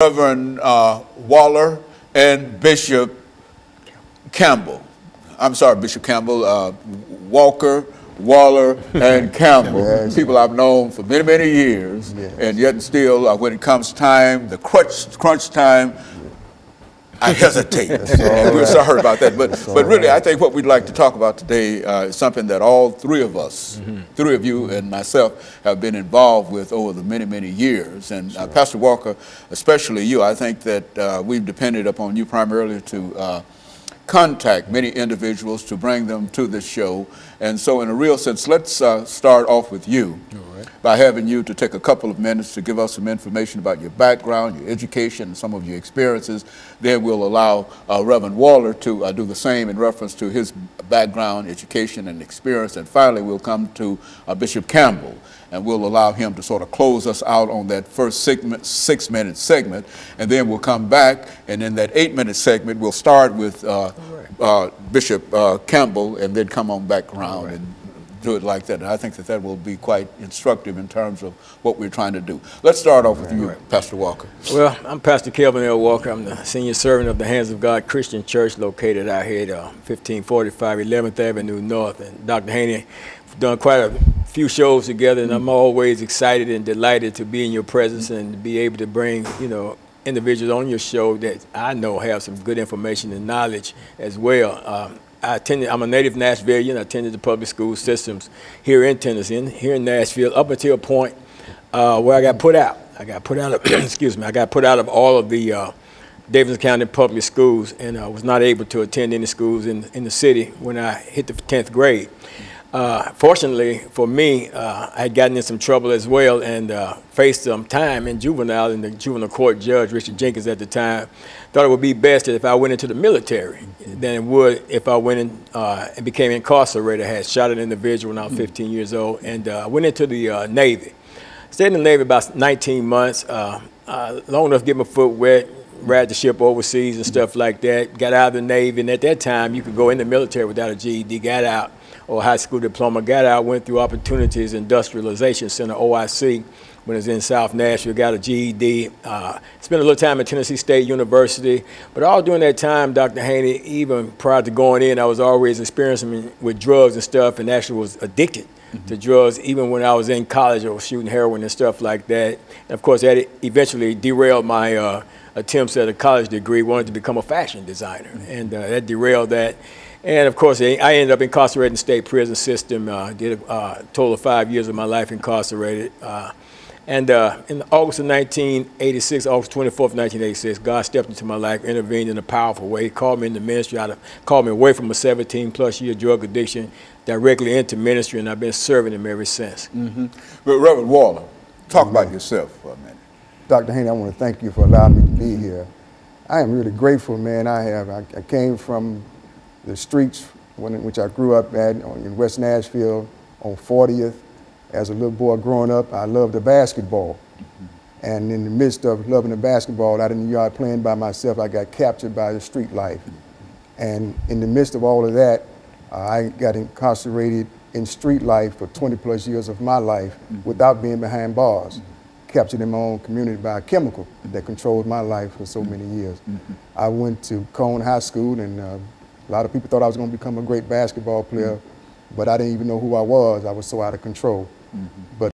Reverend Waller and Bishop Campbell. I'm sorry, Bishop Campbell, Walker, Waller, and Campbell. Yes. People I've known for many, many years, Yes. and yet still, when it comes time, the crunch time, I hesitate. And we're sorry about that. But really, I think what we'd like to talk about today is something that all three of us, three of you and myself, have been involved with over the many, many years. And Pastor Walker, especially you, I think that we've depended upon you primarily to contact many individuals to bring them to this show. And so in a real sense, let's start off with you by having you to take a couple of minutes to give us some information about your background, your education, and some of your experiences. Then we'll allow Reverend Waller to do the same in reference to his background, education, and experience. And finally, we'll come to Bishop Campbell, and we'll allow him to sort of close us out on that first 6-minute segment. And then we'll come back, and in that 8-minute segment, we'll start with Bishop Campbell and then come on back around and do it like that. And I think that that will be quite instructive in terms of what we're trying to do. Let's start off with you, Pastor Walker. Well, I'm Pastor KWalker. I'm the senior servant of the Hands of God Christian Church located out here at 1545 11th Avenue North. And Dr. Haney, we've done quite a few shows together, and I'm always excited and delighted to be in your presence and to be able to bring, individuals on your show that I know have some good information and knowledge as well. I'm a native Nashvilleian. I attended the public school systems here in Tennessee, here in Nashville, up until a point where I got put out. I got put out of, excuse me, I got put out of all of the Davidson County public schools, and I was not able to attend any schools in the city when I hit the 10th grade. Fortunately for me, I had gotten in some trouble as well and faced some time in juvenile, and the juvenile court judge, Richard Jenkins at the time, thought it would be best if I went into the military than it would if I went in and became incarcerated. I had shot an individual when I was 15 years old, and went into the Navy. Stayed in the Navy about 19 months, long enough to get my foot wet, ride the ship overseas and stuff like that. Got out of the Navy, and at that time, you could go in the military without a GED, got out, or high school diploma, got out, went through Opportunities Industrialization Center, OIC, when I was in South Nashville, got a GED. Spent a little time at Tennessee State University, but all during that time, Dr. Haney, even prior to going in, I was always experiencing with drugs and stuff, and actually was addicted to drugs. Even when I was in college, I was shooting heroin and stuff like that. And of course, that eventually derailed my attempts at a college degree, wanted to become a fashion designer, and that derailed that. And of course, I ended up incarcerated in the state prison system, did a total of 5 years of my life incarcerated. And in August of 1986, August 24th, 1986, God stepped into my life, intervened in a powerful way. He called me into ministry, called me away from a 17+ year drug addiction directly into ministry, and I've been serving him ever since. But Reverend Waller, talk about yourself for a minute. Dr. Haney, I want to thank you for allowing me to be here. I am really grateful, man. I came from the streets in which I grew up at in West Nashville on 40th. As a little boy growing up, I loved the basketball. And in the midst of loving the basketball, out in the yard playing by myself, I got captured by the street life. And in the midst of all of that, I got incarcerated in street life for 20+ years of my life without being behind bars. Captured in my own community by a chemical that controlled my life for so many years. I went to Cone High School, and a lot of people thought I was going to become a great basketball player, but I didn't even know who I was. I was so out of control. But